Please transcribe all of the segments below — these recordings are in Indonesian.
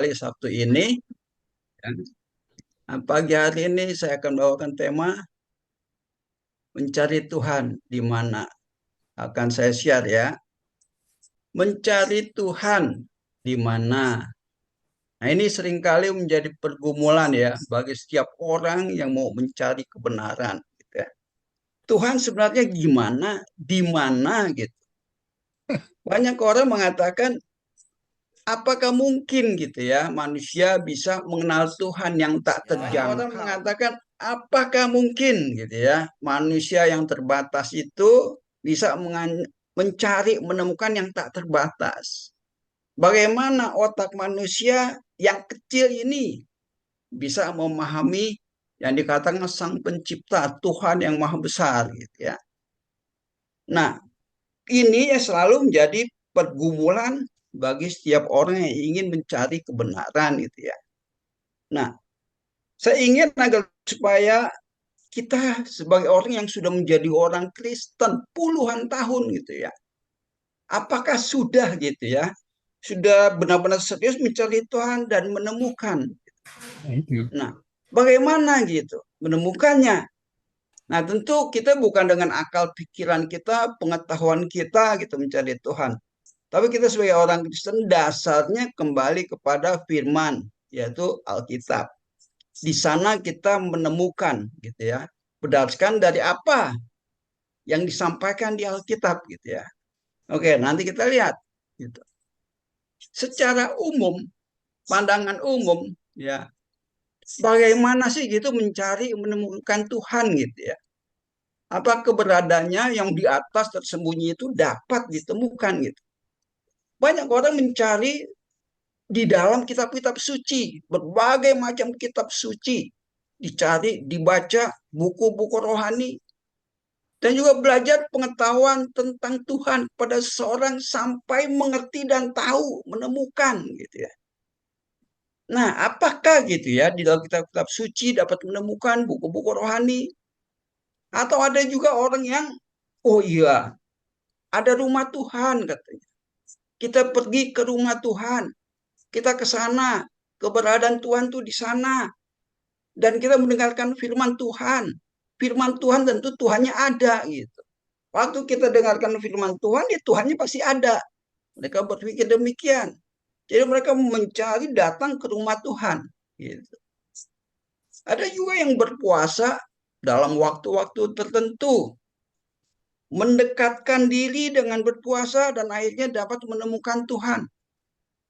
kali Sabtu ini. Nah, pagi hari ini saya akan bawakan tema mencari Tuhan di mana. Akan saya share ya. Mencari Tuhan di mana. Nah, ini seringkali menjadi pergumulan ya bagi setiap orang yang mau mencari kebenaran. Gitu ya. Tuhan sebenarnya gimana, di mana gitu. Banyak orang mengatakan, apakah mungkin gitu ya manusia bisa mengenal Tuhan yang tak terjangkau? Orang mengatakan, apakah mungkin gitu ya manusia yang terbatas itu bisa mencari, menemukan yang tak terbatas? Bagaimana otak manusia yang kecil ini bisa memahami yang dikatakan Sang Pencipta, Tuhan yang Maha Besar gitu ya. Nah, ini ya selalu menjadi pergumulan bagi setiap orang yang ingin mencari kebenaran gitu ya. Nah, saya ingin agar supaya kita sebagai orang yang sudah menjadi orang Kristen puluhan tahun gitu ya. Apakah sudah gitu ya? Sudah benar-benar serius mencari Tuhan dan menemukan. Nah, itu. Nah, bagaimana gitu menemukannya? Nah, tentu kita bukan dengan akal pikiran kita, pengetahuan kita gitu mencari Tuhan. Tapi kita sebagai orang Kristen dasarnya kembali kepada firman, yaitu Alkitab. Di sana kita menemukan gitu ya, berdasarkan dari apa yang disampaikan di Alkitab gitu ya. Oke, nanti kita lihat gitu. Secara umum, pandangan umum ya, bagaimana sih gitu mencari menemukan Tuhan gitu ya. Apa keberadaannya yang di atas tersembunyi itu dapat ditemukan gitu. Banyak orang mencari di dalam kitab-kitab suci, berbagai macam kitab suci, dicari, dibaca buku-buku rohani, dan juga belajar pengetahuan tentang Tuhan pada seseorang sampai mengerti dan tahu, menemukan gitu ya. Nah, apakah gitu ya di dalam kitab-kitab suci dapat menemukan buku-buku rohani? Atau ada juga orang yang, oh iya, ada rumah Tuhan katanya. Kita pergi ke rumah Tuhan, kita ke sana, keberadaan Tuhan tuh di sana, dan kita mendengarkan firman Tuhan. Firman Tuhan tentu Tuhannya ada gitu. Waktu kita dengarkan firman Tuhan, ya Tuhannya pasti ada. Mereka berpikir demikian. Jadi mereka mencari datang ke rumah Tuhan. Gitu. Ada juga yang berpuasa dalam waktu-waktu tertentu, mendekatkan diri dengan berpuasa dan akhirnya dapat menemukan Tuhan.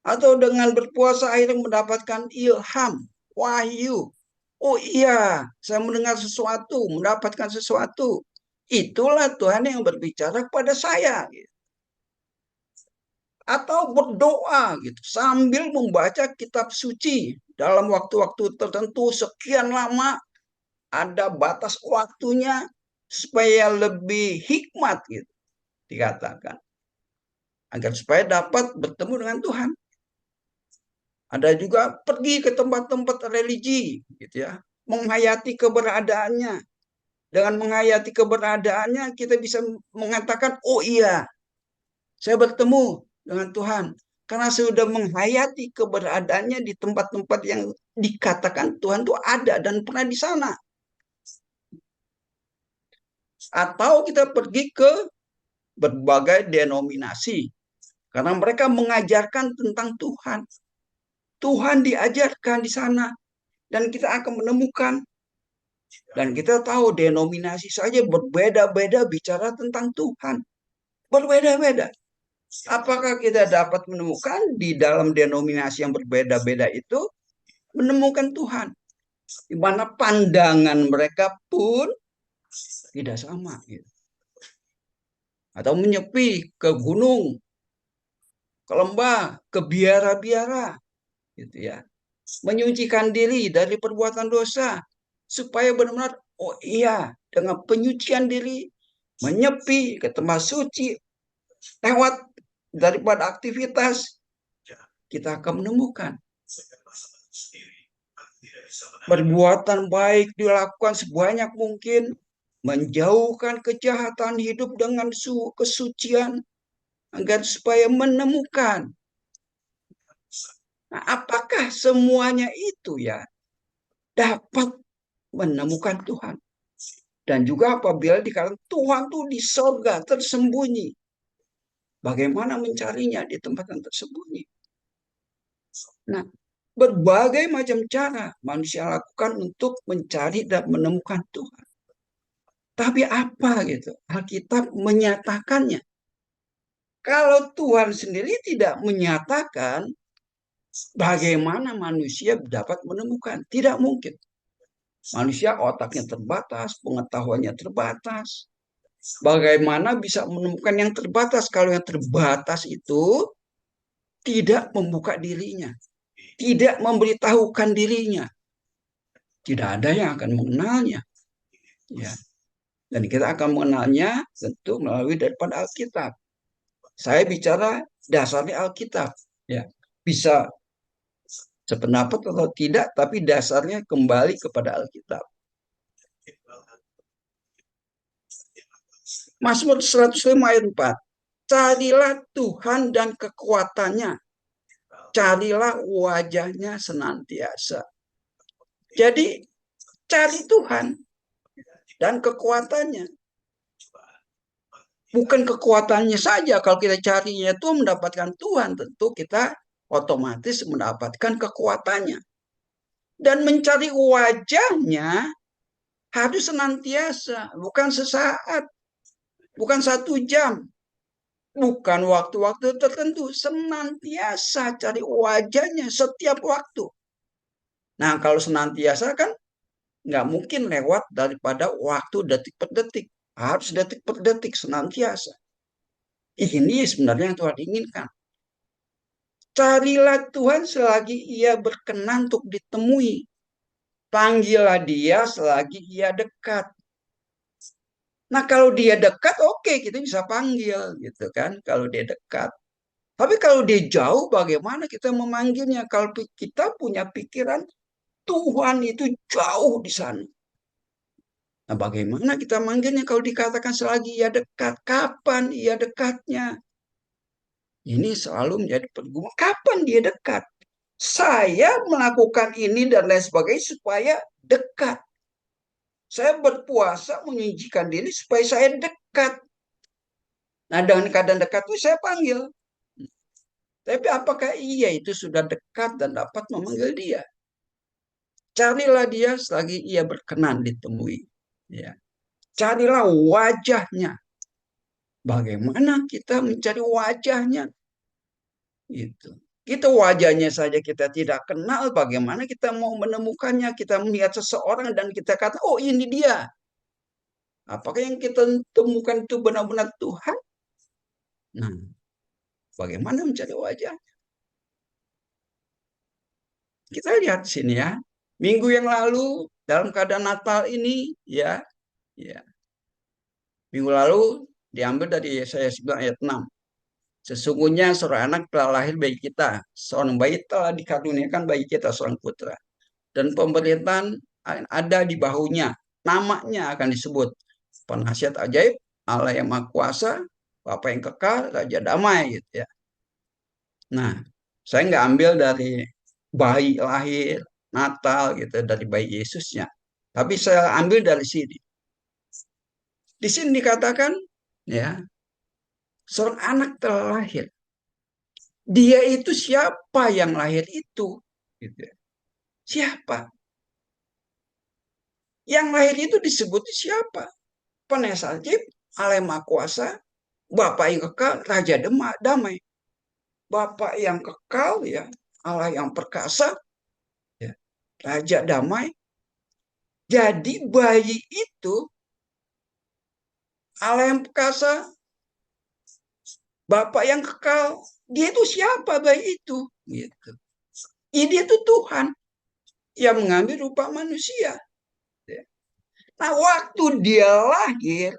Atau dengan berpuasa akhirnya mendapatkan ilham, wahyu. Oh iya, saya mendengar sesuatu, mendapatkan sesuatu. Itulah Tuhan yang berbicara kepada saya. Atau berdoa gitu sambil membaca kitab suci dalam waktu-waktu tertentu sekian lama, ada batas waktunya supaya lebih hikmat gitu dikatakan, agar supaya dapat bertemu dengan Tuhan. Ada juga pergi ke tempat-tempat religi gitu ya, menghayati keberadaannya. Dengan menghayati keberadaannya kita bisa mengatakan, oh iya, saya bertemu dengan Tuhan karena saya sudah menghayati keberadaannya di tempat-tempat yang dikatakan Tuhan itu ada dan pernah di sana. Atau kita pergi ke berbagai denominasi karena mereka mengajarkan tentang Tuhan. Tuhan diajarkan di sana dan kita akan menemukan, dan kita tahu denominasi saja berbeda-beda bicara tentang Tuhan. Berbeda-beda. Apakah kita dapat menemukan di dalam denominasi yang berbeda-beda itu menemukan Tuhan, di mana pandangan mereka pun tidak sama gitu. Atau menyepi ke gunung, ke lembah, ke biara-biara gitu ya. Menyucikan diri dari perbuatan dosa supaya benar-benar, oh iya, dengan penyucian diri menyepi ke tempat suci lewat daripada aktivitas, kita akan menemukan perbuatan baik dilakukan sebanyak mungkin, menjauhkan kejahatan, hidup dengan kesucian, agar supaya menemukan. Nah, apakah apakah semuanya itu ya dapat menemukan Tuhan? Dan juga apabila dikatakan Tuhan tuh di sorga tersembunyi, bagaimana mencarinya di tempat yang tersembunyi? Nah, berbagai macam cara manusia lakukan untuk mencari dan menemukan Tuhan. Tapi apa gitu? Alkitab menyatakannya. Kalau Tuhan sendiri tidak menyatakan, bagaimana manusia dapat menemukan? Tidak mungkin. Manusia otaknya terbatas, pengetahuannya terbatas. Bagaimana bisa menemukan yang terbatas kalau yang terbatas itu tidak membuka dirinya, tidak memberitahukan dirinya, tidak ada yang akan mengenalnya. Ya, dan kita akan mengenalnya tentu melalui daripada Alkitab. Saya bicara dasarnya Alkitab. Ya, bisa sependapat atau tidak, tapi dasarnya kembali kepada Alkitab. Mazmur 105 ayat 4. Carilah Tuhan dan kekuatannya. Carilah wajahnya senantiasa. Jadi cari Tuhan dan kekuatannya. Bukan kekuatannya saja. Kalau kita carinya itu mendapatkan Tuhan, tentu kita otomatis mendapatkan kekuatannya. Dan mencari wajahnya harus senantiasa, bukan sesaat, bukan 1 jam, bukan waktu-waktu tertentu, senantiasa cari wajahnya setiap waktu. Nah, kalau senantiasa kan nggak mungkin lewat daripada waktu detik per detik. Harus detik per detik senantiasa. Ini sebenarnya yang Tuhan inginkan. Carilah Tuhan selagi ia berkenan untuk ditemui. Panggillah dia selagi ia dekat. Nah, kalau dia dekat, oke, kita bisa panggil, gitu kan, kalau dia dekat. Tapi kalau dia jauh, bagaimana kita memanggilnya? Kalau kita punya pikiran, Tuhan itu jauh di sana. Nah, bagaimana kita manggilnya kalau dikatakan selagi ia dekat? Kapan ia dekatnya? Ini selalu menjadi pergumulan. Kapan dia dekat? Saya melakukan ini dan lain sebagainya supaya dekat. Saya berpuasa menyajikan diri supaya saya dekat. Nah, dengan keadaan dekat itu saya panggil. Tapi apakah ia itu sudah dekat dan dapat memanggil dia? Carilah dia selagi ia berkenan ditemui. Ya. Carilah wajahnya. Bagaimana kita mencari wajahnya? Itu. Kita wajahnya saja kita tidak kenal, bagaimana kita mau menemukannya? Kita melihat seseorang dan kita kata, oh ini dia. Apakah yang kita temukan itu benar-benar Tuhan? Nah, bagaimana mencari wajah? Kita lihat sini ya. Minggu yang lalu dalam keadaan Natal ini ya, ya. Minggu lalu diambil dari Yesaya 9 ayat 6. Sesungguhnya seorang anak telah lahir bagi kita, seorang bayi telah dikaruniakan bagi kita, seorang putra. Dan pemerintahan ada di bahunya, namanya akan disebut Penasihat Ajaib, Allah yang Maha Kuasa, Bapa yang Kekal, Raja Damai gitu ya. Nah, saya nggak ambil dari bayi lahir, Natal gitu, dari bayi Yesusnya. Tapi saya ambil dari sini. Di sini dikatakan, ya, seorang anak telah lahir. Dia itu siapa yang lahir itu? Gitu. Siapa? Yang lahir itu disebut siapa? Penasihat Ajaib, Allah yang Maha Kuasa, Bapa yang Kekal, Raja Damai. Bapa yang kekal, ya, Allah yang perkasa, ya, Raja Damai. Jadi bayi itu Allah yang perkasa, Bapak yang kekal. Dia itu siapa bayi itu? Gitu. Ya, dia itu Tuhan yang mengambil rupa manusia. Nah, waktu dia lahir,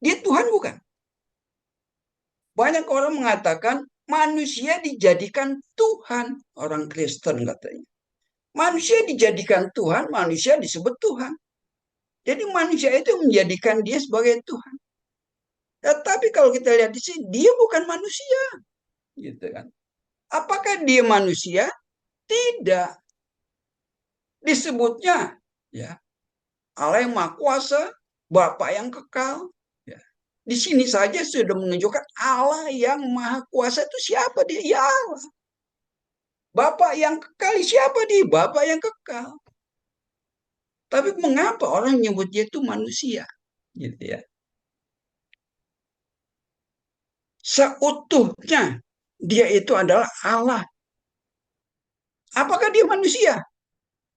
dia Tuhan bukan? Banyak orang mengatakan manusia dijadikan Tuhan. Orang Kristen katanya. Manusia dijadikan Tuhan, manusia disebut Tuhan. Jadi manusia itu menjadikan dia sebagai Tuhan. Tetapi kalau kita lihat di sini, dia bukan manusia. Gitu kan. Apakah dia manusia? Tidak. Disebutnya ya Allah yang Maha Kuasa, Bapa yang kekal. Ya. Di sini saja sudah menunjukkan Allah yang Maha Kuasa itu siapa dia? Ya Allah. Bapa yang kekal siapa dia? Bapa yang kekal. Tapi mengapa orang nyebut dia itu manusia? Gitu ya. Seutuhnya dia itu adalah Allah. Apakah dia manusia?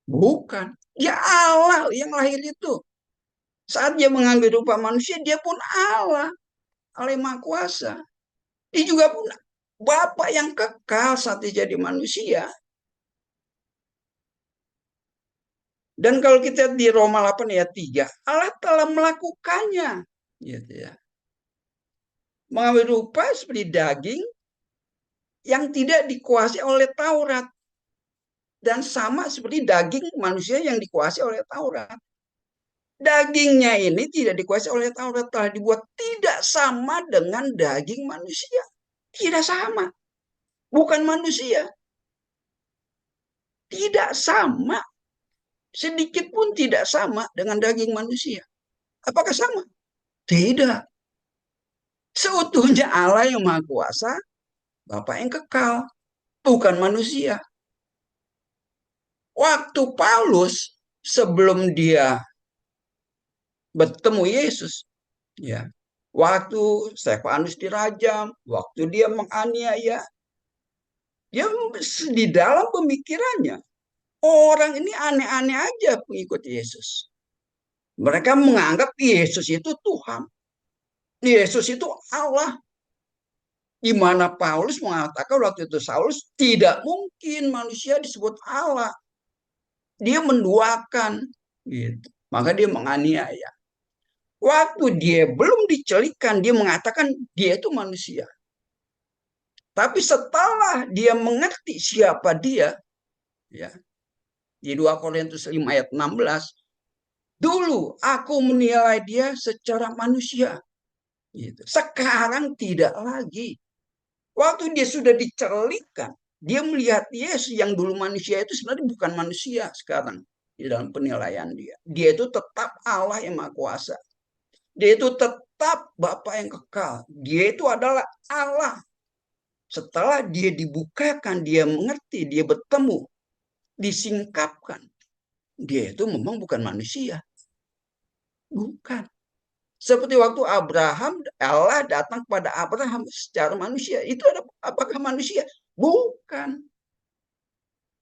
Bukan. Dia Allah yang lahir itu. Saat dia mengambil rupa manusia, dia pun Allah. Allah yang Maha Kuasa. Dia juga pun Bapa yang kekal saat dia jadi manusia. Dan kalau kita di Roma 8 ayat 3, Allah telah melakukannya. Gitu ya. Mengambil rupa seperti daging yang tidak dikuasai oleh Taurat. Dan sama seperti daging manusia yang dikuasai oleh Taurat. Dagingnya ini tidak dikuasai oleh Taurat, telah dibuat tidak sama dengan daging manusia. Tidak sama. Bukan manusia. Tidak sama. Sedikit pun tidak sama dengan daging manusia. Apakah sama? Tidak. Seutuhnya Allah yang Maha Kuasa, Bapa yang kekal, bukan manusia. Waktu Paulus sebelum dia bertemu Yesus, ya, waktu Stefanus dirajam, waktu dia menganiaya, dia di dalam pemikirannya orang ini aneh-aneh aja pengikut Yesus. Mereka menganggap Yesus itu Tuhan. Yesus itu Allah. Di mana Paulus mengatakan waktu itu Saulus tidak mungkin manusia disebut Allah. Dia menduakan gitu. Maka dia menganiaya. Waktu dia belum dicelikan, dia mengatakan dia itu manusia. Tapi setelah dia mengerti siapa dia, ya, di 2 Korintus 5 ayat 16, dulu aku menilai dia secara manusia. Gitu. Sekarang tidak lagi. Waktu dia sudah dicelikan, dia melihat Yesus yang dulu manusia itu sebenarnya bukan manusia sekarang di dalam penilaian dia. Dia itu tetap Allah yang Maha Kuasa. Dia itu tetap Bapa yang kekal. Dia itu adalah Allah. Setelah dia dibukakan, dia mengerti, dia bertemu, disingkapkan. Dia itu memang bukan manusia. Bukan. Seperti waktu Abraham, Allah datang kepada Abraham secara manusia. Itu apakah manusia? Bukan.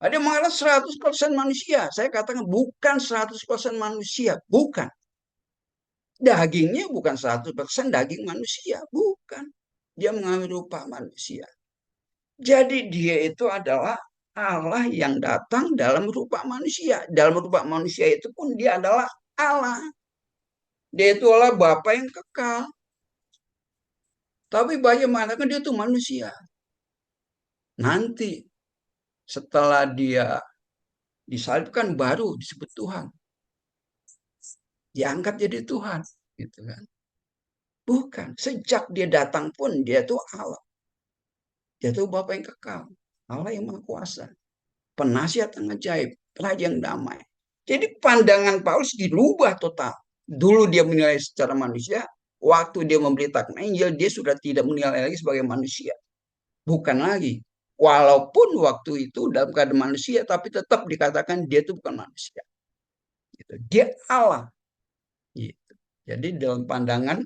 Ada yang mengatakan 100% manusia. Saya katakan bukan 100% manusia. Bukan. Dagingnya bukan 100% daging manusia. Bukan. Dia mengambil rupa manusia. Jadi dia itu adalah Allah yang datang dalam rupa manusia. Dalam rupa manusia itu pun dia adalah Allah. Dia itu adalah Bapa yang kekal. Tapi banyak mengatakan dia itu manusia. Nanti setelah dia disalibkan baru disebut Tuhan. Diangkat jadi Tuhan. Gitu kan. Bukan. Sejak dia datang pun dia itu Allah. Dia itu Bapa yang kekal. Allah yang Maha Kuasa. Penasihat yang ajaib. Raja yang damai. Jadi pandangan Paulus dirubah total. Dulu dia menilai secara manusia. Waktu dia memberitakan Injil, dia sudah tidak menilai lagi sebagai manusia. Bukan lagi. Walaupun waktu itu dalam keadaan manusia, tapi tetap dikatakan dia itu bukan manusia. Gitu. Dia Allah. Gitu. Jadi dalam pandangan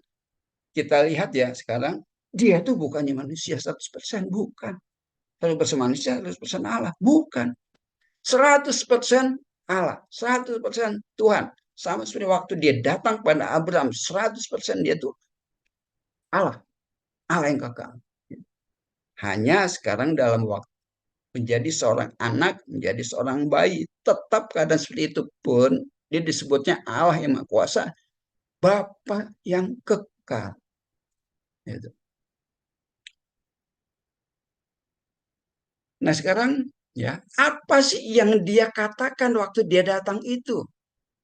kita lihat ya sekarang, dia itu bukannya manusia 100%. Bukan. 100% manusia, 100% Allah. Bukan. 100% Allah. 100% Tuhan. Sama seperti waktu dia datang pada Abraham. 100% dia itu Allah. Allah yang kekal. Hanya sekarang dalam waktu menjadi seorang anak, menjadi seorang bayi, tetap keadaan seperti itu pun dia disebutnya Allah yang Maha Kuasa, Bapa yang kekal. Gitu. Nah sekarang ya apa sih yang dia katakan waktu dia datang itu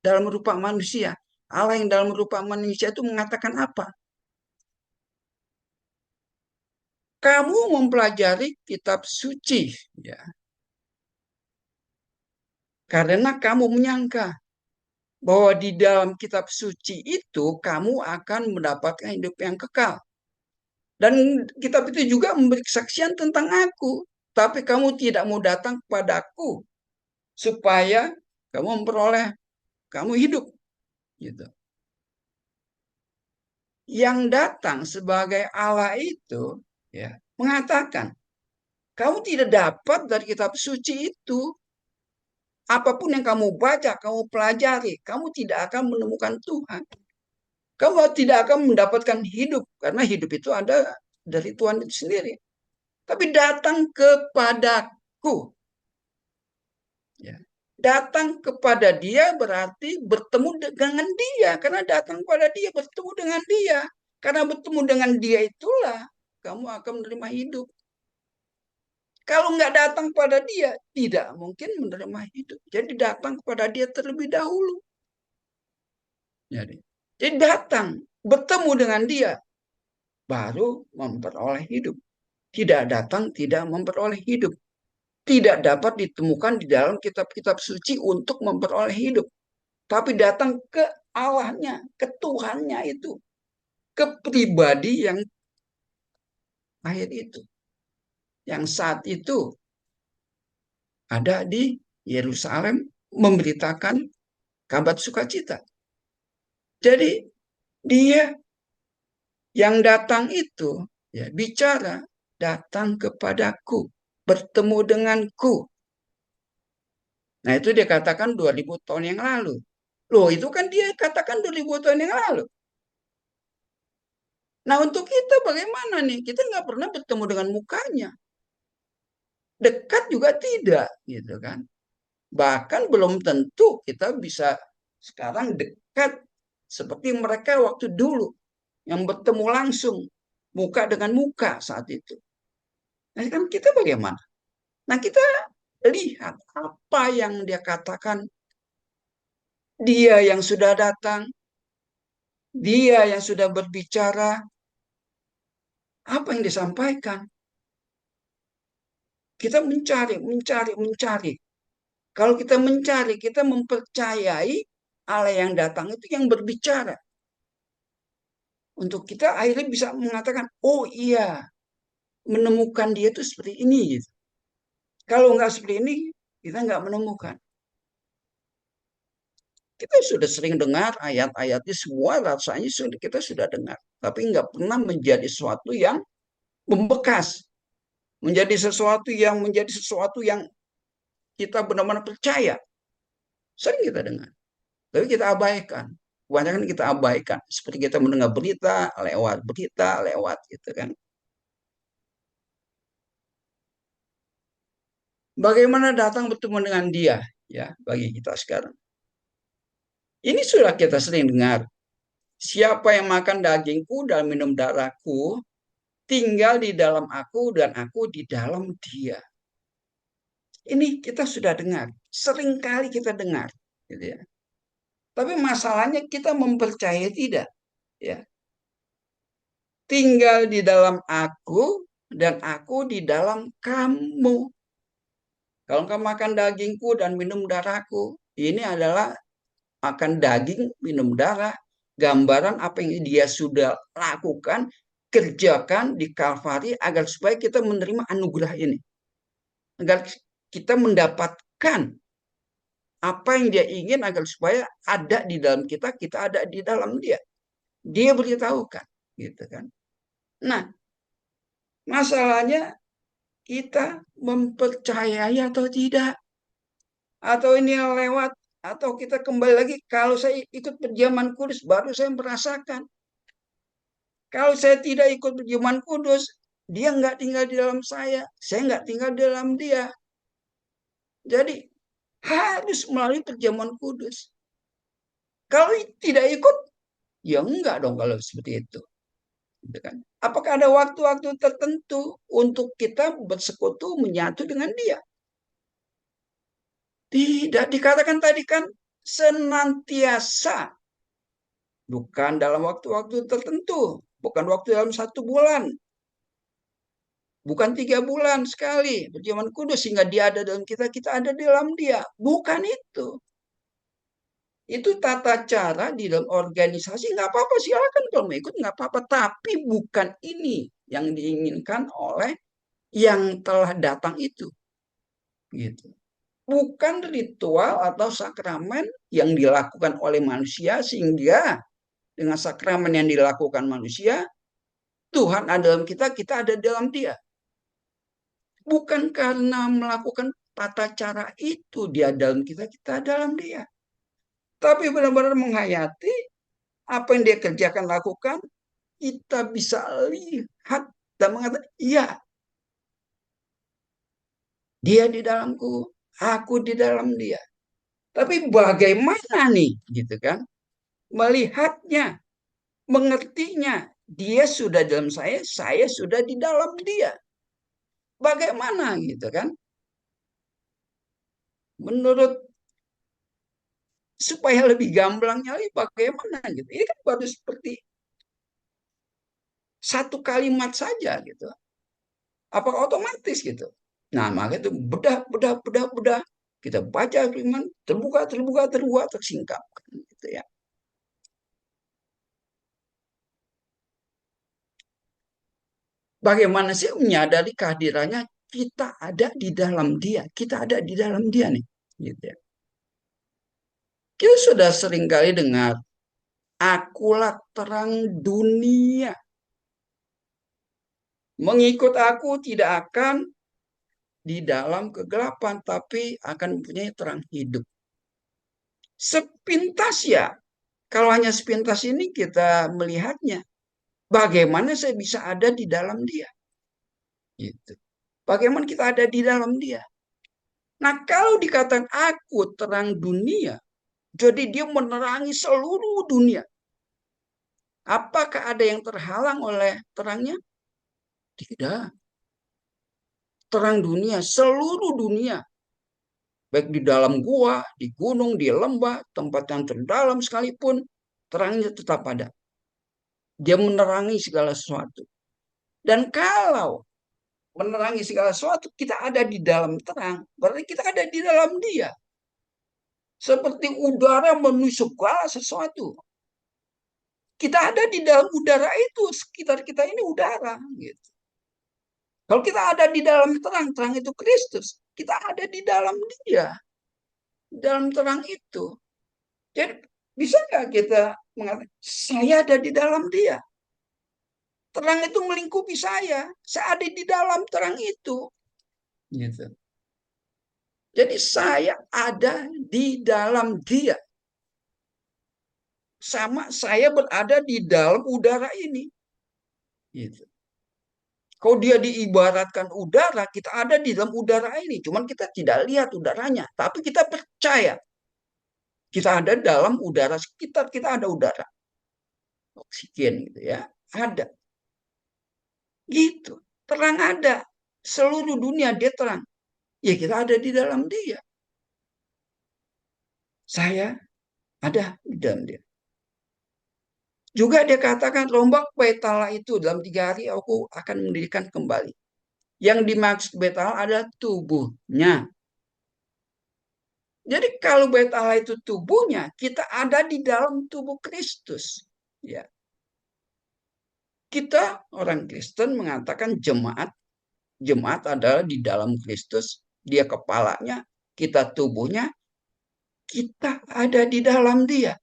dalam rupa manusia? Allah yang dalam rupa manusia itu mengatakan apa? kamu mempelajari kitab suci, ya, karena kamu menyangka bahwa di dalam kitab suci itu kamu akan mendapatkan hidup yang kekal. Dan kitab itu juga memberi kesaksian tentang aku. Tapi kamu tidak mau datang kepadaku supaya kamu memperoleh kamu hidup. Gitu. Yang datang sebagai Allah itu, ya, mengatakan, kamu tidak dapat dari kitab suci itu. Apapun yang kamu baca, kamu pelajari, kamu tidak akan menemukan Tuhan. Kamu tidak akan mendapatkan hidup, karena hidup itu ada dari Tuhan itu sendiri. Tapi datang kepadaku. Ya. Datang kepada dia berarti bertemu dengan dia. Karena datang kepada dia, bertemu dengan dia. Karena bertemu dengan dia itulah kamu akan menerima hidup. Kalau nggak datang pada dia, tidak mungkin menerima hidup. Jadi datang kepada dia terlebih dahulu. Jadi datang, bertemu dengan dia, baru memperoleh hidup. Tidak datang, tidak memperoleh hidup. Tidak dapat ditemukan di dalam kitab-kitab suci untuk memperoleh hidup. Tapi datang ke Allahnya, ke Tuhannya itu. Ke pribadi yang akhir itu. Yang saat itu ada di Yerusalem memberitakan kabar sukacita. Jadi dia yang datang itu, ya, bicara, datang kepadaku, bertemu denganku. Nah, itu dia katakan 2000 tahun yang lalu. Loh, itu kan dia katakan 2000 tahun yang lalu. Nah, untuk kita bagaimana nih? Kita nggak pernah bertemu dengan mukanya. Dekat juga tidak, gitu kan. Bahkan belum tentu kita bisa sekarang dekat seperti mereka waktu dulu yang bertemu langsung muka dengan muka saat itu. Nah, kan kita bagaimana? Nah, kita lihat apa yang dia katakan. Dia yang sudah datang, dia yang sudah berbicara, apa yang disampaikan. Kita mencari, mencari, mencari. Kalau kita mencari, kita mempercayai Allah yang datang itu yang berbicara. Untuk kita akhirnya bisa mengatakan, oh iya, menemukan dia itu seperti ini. Gitu. Kalau nggak seperti ini, kita nggak menemukan. Kita sudah sering dengar ayat-ayatnya semua rasanya kita sudah dengar. Tapi nggak pernah menjadi sesuatu yang membekas. Menjadi sesuatu yang kita benar-benar percaya. Sering kita dengar. Tapi kita abaikan. Kebanyakan kita abaikan. Seperti kita mendengar berita, lewat gitu kan. Bagaimana datang bertemu dengan dia, ya, bagi kita sekarang. Ini sudah kita sering dengar. Siapa yang makan dagingku dan minum darahku, tinggal di dalam aku dan aku di dalam dia. Ini kita sudah dengar. Sering kali kita dengar. Gitu ya. Tapi masalahnya kita mempercayai tidak. Ya. Tinggal di dalam aku dan aku di dalam kamu. Kalau kamu makan dagingku dan minum darahku, ini adalah makan daging, minum darah, gambaran apa yang dia sudah lakukan, kerjakan di Kalvari agar supaya kita menerima anugerah ini. Agar kita mendapatkan apa yang dia ingin agar supaya ada di dalam kita, kita ada di dalam dia. Dia beritahukan, gitu kan. Nah, masalahnya kita mempercayai atau tidak, atau ini lewat, atau kita kembali lagi. Kalau saya ikut perjamuan kudus, baru saya merasakan. Kalau saya tidak ikut perjamuan kudus, dia nggak tinggal di dalam saya nggak tinggal di dalam dia. Jadi harus melalui perjamuan kudus. Kalau tidak ikut, ya enggak dong kalau seperti itu. Gitu kan? Apakah ada waktu-waktu tertentu untuk kita bersekutu menyatu dengan dia? Tidak, dikatakan tadi kan senantiasa. Bukan dalam waktu-waktu tertentu. Bukan waktu dalam 1 bulan. Bukan 3 bulan sekali perjamuan kudus sehingga dia ada dalam kita, kita ada di dalam dia. Bukan itu. Itu tata cara di dalam organisasi, nggak apa-apa, silakan kalau mau ikut nggak apa-apa. Tapi bukan ini yang diinginkan oleh yang telah datang itu. Gitu. Bukan ritual atau sakramen yang dilakukan oleh manusia sehingga dengan sakramen yang dilakukan manusia, Tuhan ada dalam kita, kita ada dalam dia. Bukan karena melakukan tata cara itu dia dalam kita, kita dalam dia. Tapi benar-benar menghayati apa yang dia kerjakan, lakukan, kita bisa lihat dan mengatakan, iya, dia di dalamku, aku di dalam dia. Tapi bagaimana nih, gitu kan? Melihatnya, mengertinya, dia sudah dalam saya sudah di dalam dia. Bagaimana gitu kan? Menurut supaya lebih gamblangnya lagi bagaimana gitu. Ini kan baru seperti satu kalimat saja gitu. Apakah otomatis gitu? Nah, maka itu bedah, bedah, bedah, bedah. Kita baca firman, terbuka, terbuka, terbuka, tersingkap. Gitu ya. Bagaimana sih menyadari kehadirannya? Kita ada di dalam dia. Kita ada di dalam dia nih. Gitu ya. Kita sudah sering kali dengar, akulah terang dunia. Mengikut aku tidak akan di dalam kegelapan, tapi akan mempunyai terang hidup. Sepintas ya, kalau hanya sepintas ini kita melihatnya, bagaimana saya bisa ada di dalam dia? Gitu. Bagaimana kita ada di dalam dia? Nah, kalau dikatakan aku terang dunia, jadi dia menerangi seluruh dunia. Apakah ada yang terhalang oleh terangnya? Tidak. Terang dunia, seluruh dunia. Baik di dalam gua, di gunung, di lembah, tempat yang terdalam sekalipun, terangnya tetap ada. Dia menerangi segala sesuatu. Dan kalau menerangi segala sesuatu, kita ada di dalam terang, berarti kita ada di dalam dia. Seperti udara memenuhi segala sesuatu. Kita ada di dalam udara itu, sekitar kita ini udara. Gitu. Kalau kita ada di dalam terang, terang itu Kristus. Kita ada di dalam dia, dalam terang itu. Jadi bisa nggak kita mengatakan, saya ada di dalam dia. Terang itu melingkupi saya. Saya ada di dalam terang itu. Gitu. Jadi saya ada di dalam dia. Sama saya berada di dalam udara ini. Gitu. Kalau dia diibaratkan udara, kita ada di dalam udara ini. Cuman kita tidak lihat udaranya. Tapi kita percaya. Kita ada dalam udara sekitar kita ada udara. Oksigen gitu ya. Ada. Gitu. Terang ada. Seluruh dunia dia terang. Ya kita ada di dalam dia. Saya ada di dalam dia. Juga dia katakan rombak bait Allah itu dalam 3 hari aku akan mendirikan kembali. Yang dimaksud bait Allah adalah tubuhnya. Jadi kalau bait Allah itu tubuhnya, kita ada di dalam tubuh Kristus. Ya. Kita orang Kristen mengatakan jemaat, jemaat adalah di dalam Kristus, dia kepalanya, kita tubuhnya, kita ada di dalam dia.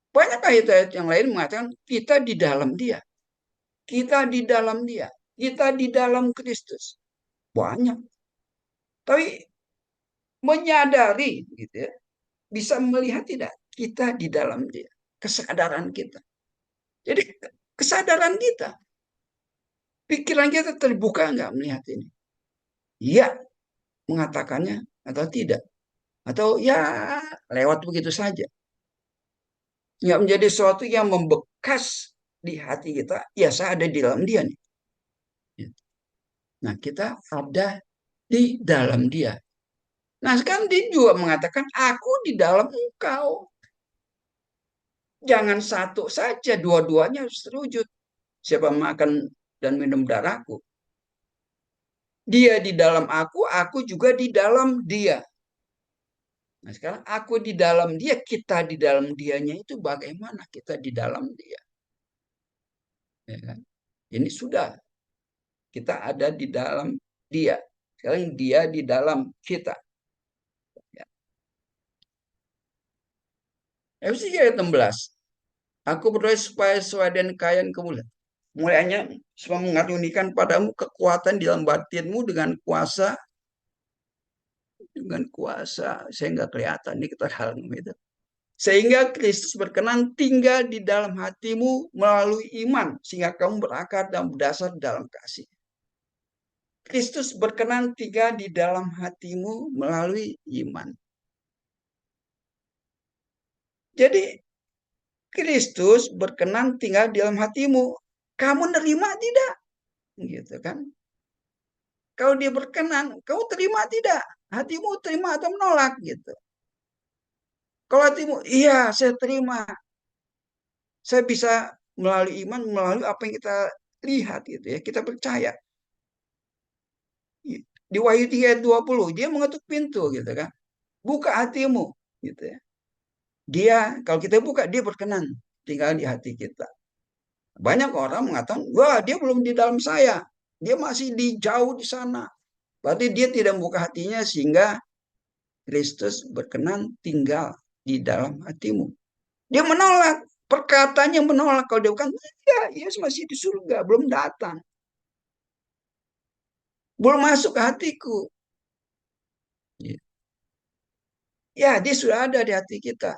Banyak ayat-ayat yang lain mengatakan kita di dalam dia. Kita di dalam dia. Kita di dalam Kristus. Banyak. Tapi menyadari gitu ya, bisa melihat tidak kita di dalam dia. Kesadaran kita. Jadi kesadaran kita, pikiran kita terbuka nggak melihat ini? Iya, mengatakannya atau tidak? Atau ya lewat begitu saja. Nggak menjadi sesuatu yang membekas di hati kita. Ya saya ada di dalam dia nih. Nah kita ada di dalam dia. Nah sekarang dia juga mengatakan aku di dalam engkau. Jangan satu saja, dua-duanya harus terwujud. Siapa makan dan minum darahku, Dia di dalam aku juga di dalam dia. Nah, sekarang aku di dalam dia, kita di dalam dianya itu bagaimana kita di dalam dia? Ya kan? Ini sudah, kita ada di dalam dia. Sekarang dia di dalam kita. Ya. Efesius 3 ayat 16. Aku berdoa supaya dan kekayaan kemuliaan. Mulainya supaya mengarunikan padamu kekuatan di dalam batinmu dengan kuasa. Saya nggak kelihatan nih kita hal itu. Sehingga Kristus berkenan tinggal di dalam hatimu melalui iman. Sehingga kamu berakar dan berdasar dalam kasih. Kristus berkenan tinggal di dalam hatimu melalui iman. Jadi Kristus berkenan tinggal di dalam hatimu. Kamu nerima tidak? Gitu kan? Kalau dia berkenan, kamu terima tidak? Hatimu terima atau menolak gitu. Kalau hatimu, iya saya terima. Saya bisa melalui iman, melalui apa yang kita lihat gitu ya. Kita percaya. Di Wahyu 3 ayat 20, dia mengetuk pintu gitu kan. Buka hatimu gitu ya. Dia, kalau kita buka, dia berkenan tinggal di hati kita. Banyak orang mengatakan, wah dia belum di dalam saya. Dia masih di jauh di sana. Berarti dia tidak membuka hatinya sehingga Kristus berkenan tinggal di dalam hatimu. Dia menolak. Perkataannya menolak. Kalau dia bukan, ya Yesus masih di surga. Belum datang. Belum masuk ke hatiku. Ya, dia sudah ada di hati kita.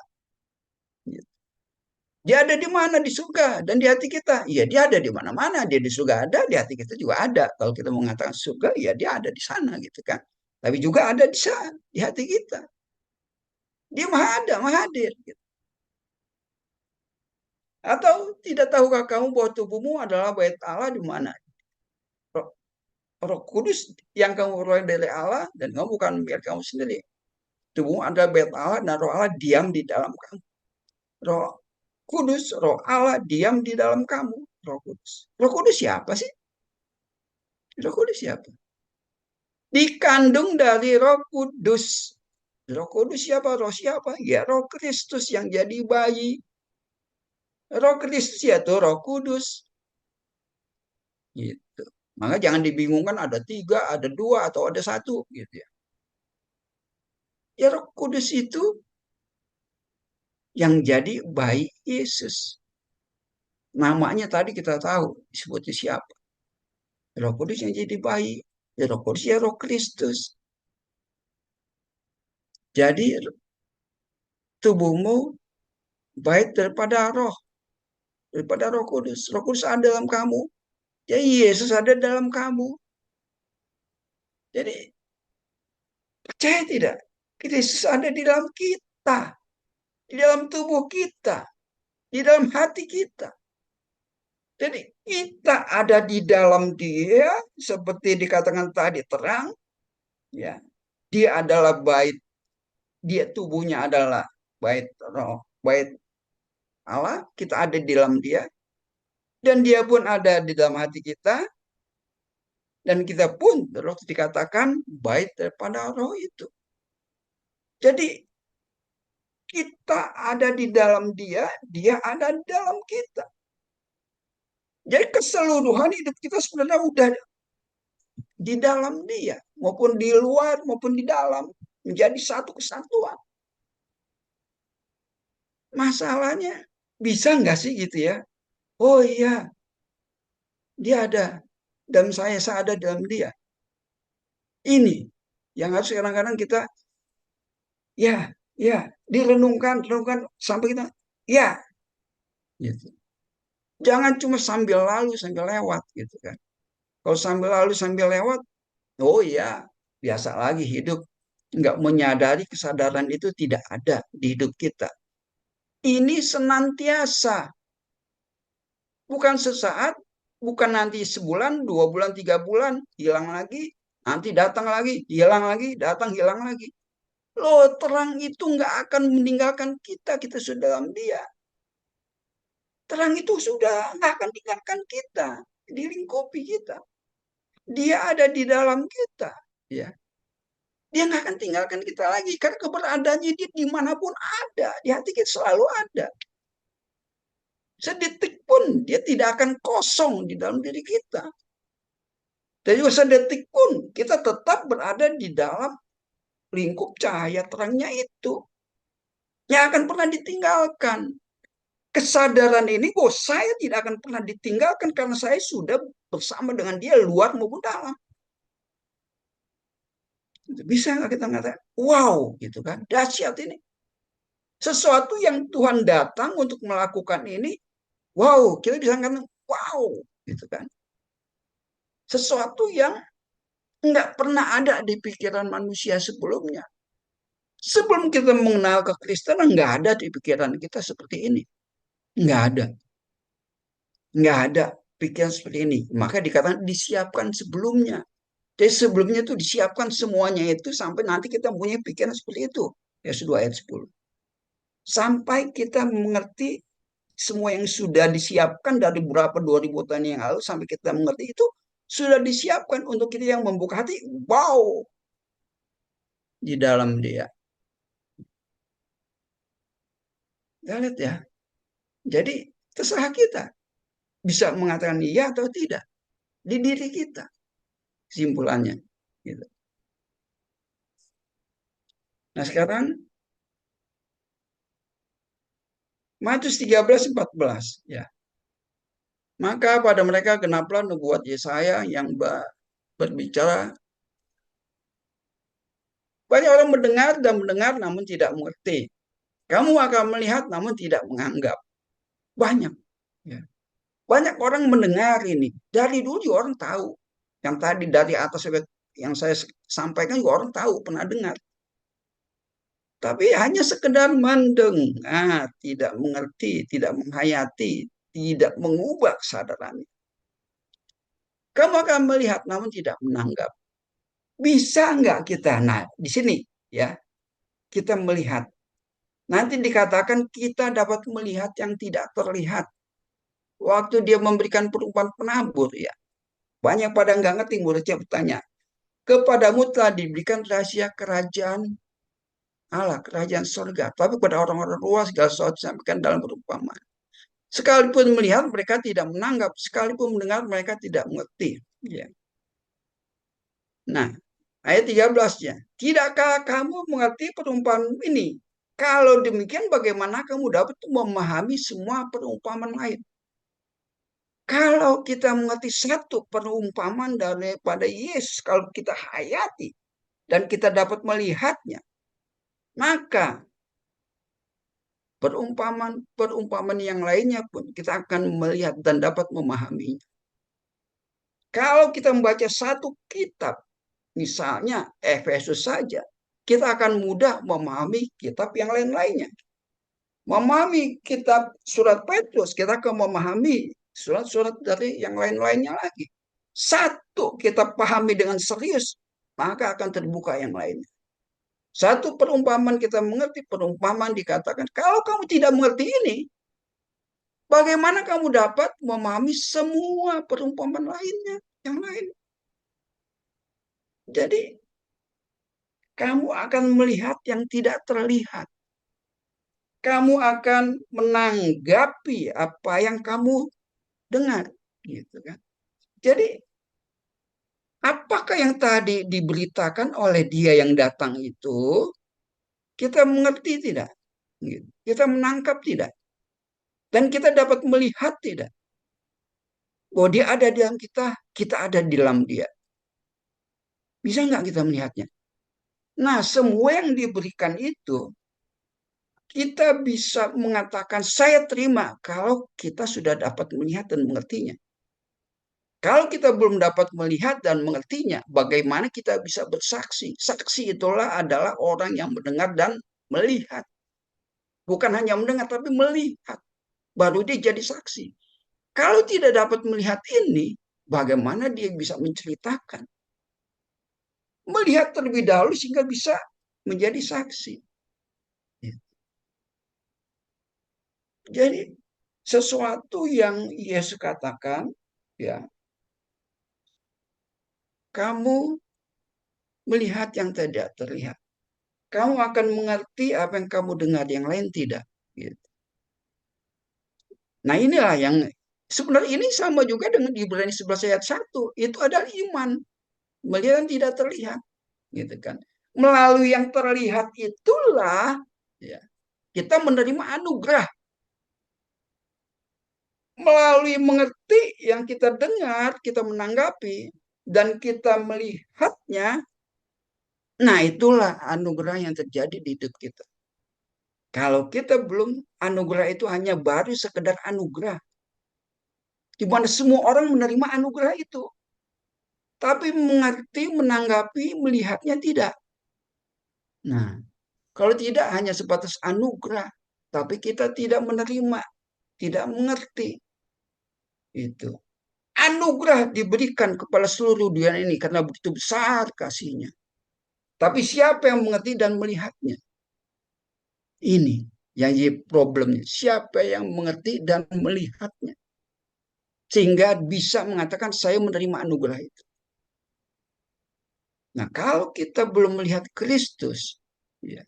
Dia ada di mana? Di surga. Dan di hati kita. Ya, dia ada di mana-mana. Dia di surga ada, di hati kita juga ada. Kalau kita mengatakan surga, ya dia ada di sana gitu kan. Tapi juga ada di sana, di hati kita. Dia maha ada, maha hadir. Gitu. Atau tidak tahukah kamu bahwa tubuhmu adalah bait Allah di mana? Roh, Roh Kudus yang kamu peroleh dari Allah dan kamu bukan milik kamu sendiri. Tubuhmu adalah bait Allah dan Roh Allah diam di dalam kamu. Roh Kudus, Roh Allah diam di dalam kamu. Roh Kudus. Roh Kudus siapa sih? Roh Kudus siapa? Dikandung dari Roh Kudus. Roh Kudus siapa? Roh siapa? Ya Roh Kristus yang jadi bayi. Roh Kristus yaitu Roh Kudus. Gitu. Maka jangan dibingungkan ada tiga, ada dua, atau ada satu. Gitu ya. Ya Roh Kudus itu yang jadi bayi Yesus. Namanya tadi kita tahu disebutnya siapa. Roh Kudus yang jadi bayi. Ya Roh Kudus ya Roh Kristus. Jadi tubuhmu baik daripada Roh Kudus. Roh Kudus ada dalam kamu. Ya Yesus ada dalam kamu. Jadi percaya tidak? Kristus ada di dalam kita. Di dalam tubuh kita. Di dalam hati kita. Jadi kita ada di dalam dia. Seperti dikatakan tadi terang. Ya, dia adalah bait. Dia tubuhnya adalah bait roh. Bait Allah. Kita ada di dalam dia. Dan dia pun ada di dalam hati kita. Dan kita pun terus dikatakan bait daripada roh itu. Jadi kita ada di dalam dia, dia ada di dalam kita. Jadi keseluruhan hidup kita sebenarnya udah di dalam dia, maupun di luar maupun di dalam, menjadi satu kesatuan. Masalahnya bisa nggak sih gitu ya? Oh iya, dia ada dan saya ada dalam dia. Ini yang harus kadang-kadang kita ya ya direnungkan, renungkan sampai kita ya gitu. Jangan cuma sambil lalu sambil lewat gitu kan. Kalau sambil lalu sambil lewat, oh iya biasa lagi hidup. Nggak menyadari kesadaran itu tidak ada di hidup kita. Ini senantiasa, bukan sesaat, bukan nanti sebulan, 2 bulan, 3 bulan, hilang lagi, nanti datang lagi, hilang lagi, datang, hilang lagi. Loh, terang itu nggak akan meninggalkan kita, kita sudah dalam dia. Terang itu sudah nggak akan tinggalkan kita, dilingkupi kita. Dia ada di dalam kita. Ya, dia nggak akan tinggalkan kita lagi karena keberadaannya dia dimanapun ada, di hati kita selalu ada. Sedetik pun dia tidak akan kosong di dalam diri kita. Dan juga sedetik pun kita tetap berada di dalam lingkup cahaya terangnya itu. Yang akan pernah ditinggalkan. Kesadaran ini bahwa saya tidak akan pernah ditinggalkan karena saya sudah bersama dengan dia luar maupun dalam. Bisa nggak kita mengatakan, wow, gitu kan, dahsyat ini. Sesuatu yang Tuhan datang untuk melakukan ini, wow, kita bisa mengatakan, wow, gitu kan. Sesuatu yang nggak pernah ada di pikiran manusia sebelumnya. Sebelum kita mengenal kekristenan, nggak ada di pikiran kita seperti ini. Nggak ada. Nggak ada pikiran seperti ini. Maka dikatakan disiapkan sebelumnya. Jadi sebelumnya itu disiapkan semuanya itu sampai nanti kita punya pikiran seperti itu. Yesus 2 ayat 10. Sampai kita mengerti semua yang sudah disiapkan dari berapa 2000 tahun yang lalu sampai kita mengerti itu sudah disiapkan untuk kita yang membuka hati. Wow, di dalam dia. Ya, lihat ya. Jadi terserah kita bisa mengatakan iya atau tidak di diri kita. Kesimpulannya. Gitu. Nah sekarang Matius 13:14 ya. Maka pada mereka genaplah nubuat Yesaya yang berbicara. Banyak orang mendengar dan mendengar namun tidak mengerti. Kamu akan melihat namun tidak menganggap. Banyak. Ya. Banyak orang mendengar ini. Dari dulu juga orang tahu. Yang tadi dari atas yang saya sampaikan juga orang tahu, pernah dengar. Tapi hanya sekedar mendengar, tidak mengerti, tidak menghayati, tidak mengubah kesadarannya. Kamu akan melihat namun tidak menanggap. Bisa nggak kita? Nah, di sini ya kita melihat. Nanti dikatakan kita dapat melihat yang tidak terlihat. Waktu dia memberikan perumpamaan penabur ya. Banyak pada nggak ngerti muridnya bertanya. Kepadamu telah diberikan rahasia kerajaan Allah, kerajaan surga. Tapi pada orang-orang luas segala sesuatu disampaikan dalam perumpamaan. Sekalipun melihat mereka tidak menanggap, sekalipun mendengar mereka tidak mengerti. Ya. Nah, ayat 13-nya. Tidakkah kamu mengerti perumpamaan ini? Kalau demikian bagaimana kamu dapat memahami semua perumpamaan lain? Kalau kita mengerti satu perumpamaan daripada Yesus, kalau kita hayati dan kita dapat melihatnya, maka perumpamaan yang lainnya pun kita akan melihat dan dapat memahaminya. Kalau kita membaca satu kitab, misalnya Efesus saja, kita akan mudah memahami kitab yang lain-lainnya. Memahami kitab surat Petrus, kita akan memahami surat-surat dari yang lain-lainnya lagi. Satu kita pahami dengan serius, maka akan terbuka yang lainnya. Satu perumpamaan kita mengerti, perumpamaan dikatakan, kalau kamu tidak mengerti ini, bagaimana kamu dapat memahami semua perumpamaan lainnya, yang lain? Jadi, kamu akan melihat yang tidak terlihat. Kamu akan menanggapi apa yang kamu dengar, gitu kan? Jadi, apakah yang tadi diberitakan oleh dia yang datang itu, kita mengerti tidak? Gitu. Kita menangkap tidak? Dan kita dapat melihat tidak? Bahwa dia ada di dalam kita ada di dalam dia. Bisa nggak kita melihatnya? Nah, semua yang diberikan itu, kita bisa mengatakan saya terima kalau kita sudah dapat melihat dan mengertinya. Kalau kita belum dapat melihat dan mengertinya, bagaimana kita bisa bersaksi? Saksi itulah adalah orang yang mendengar dan melihat. Bukan hanya mendengar, tapi melihat. Baru dia jadi saksi. Kalau tidak dapat melihat ini, bagaimana dia bisa menceritakan? Melihat terlebih dahulu sehingga bisa menjadi saksi. Jadi sesuatu yang Yesus katakan, ya, kamu melihat yang tidak terlihat. Kamu akan mengerti apa yang kamu dengar, yang lain tidak. Gitu. Nah inilah yang sebenarnya ini sama juga dengan di Ibrani 11 ayat 1. Itu adalah iman. Melihat yang tidak terlihat. Gitu kan. Melalui yang terlihat itulah ya, kita menerima anugerah. Melalui mengerti yang kita dengar, kita menanggapi, dan kita melihatnya, nah itulah anugerah yang terjadi di hidup kita. Kalau kita belum, anugerah itu hanya baru sekedar anugerah. Di mana semua orang menerima anugerah itu. Tapi mengerti, menanggapi, melihatnya tidak. Nah, kalau tidak hanya sebatas anugerah, tapi kita tidak menerima, tidak mengerti. Itu. Anugerah diberikan kepada seluruh dunia ini karena begitu besar kasihnya. Tapi siapa yang mengerti dan melihatnya? Ini yang jadi problemnya. Siapa yang mengerti dan melihatnya? Sehingga bisa mengatakan saya menerima anugerah itu. Nah, kalau kita belum melihat Kristus, ya,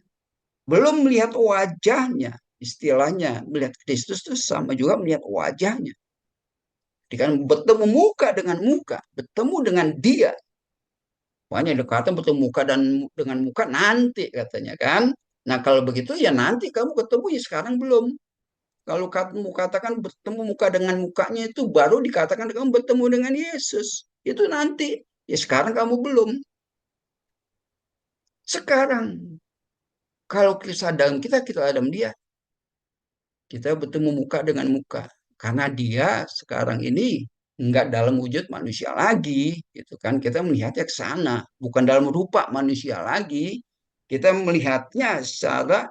belum melihat wajahnya, istilahnya melihat Kristus itu sama juga melihat wajahnya. Dengan bertemu muka dengan muka, bertemu dengan Dia. Makanya dekatan bertemu muka dan dengan muka nanti katanya kan. Nah kalau begitu ya nanti kamu ketemu ya sekarang belum. Kalau kamu katakan bertemu muka dengan mukanya itu baru dikatakan kamu bertemu dengan Yesus. Itu nanti. Ya sekarang kamu belum. Sekarang kalau kisah dalam kita, kita dalam dia. Kita bertemu muka dengan muka. Karena dia sekarang ini enggak dalam wujud manusia lagi. Gitu kan. Kita melihatnya ke sana. Bukan dalam rupa manusia lagi. Kita melihatnya secara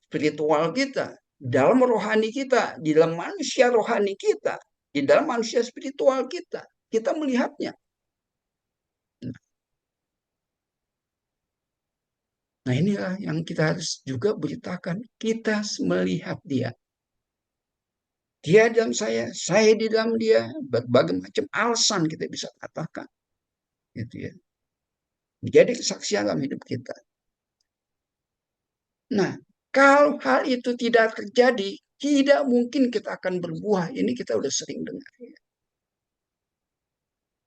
spiritual kita. Dalam rohani kita. Di dalam manusia rohani kita. Di dalam manusia spiritual kita. Kita melihatnya. Nah inilah yang kita harus juga beritakan. Kita melihat dia. Dia dalam saya di dalam dia. Berbagai macam alasan kita bisa katakan. Gitu ya. Jadi kesaksian dalam hidup kita. Nah, kalau hal itu tidak terjadi, tidak mungkin kita akan berbuah. Ini kita udah sering dengar.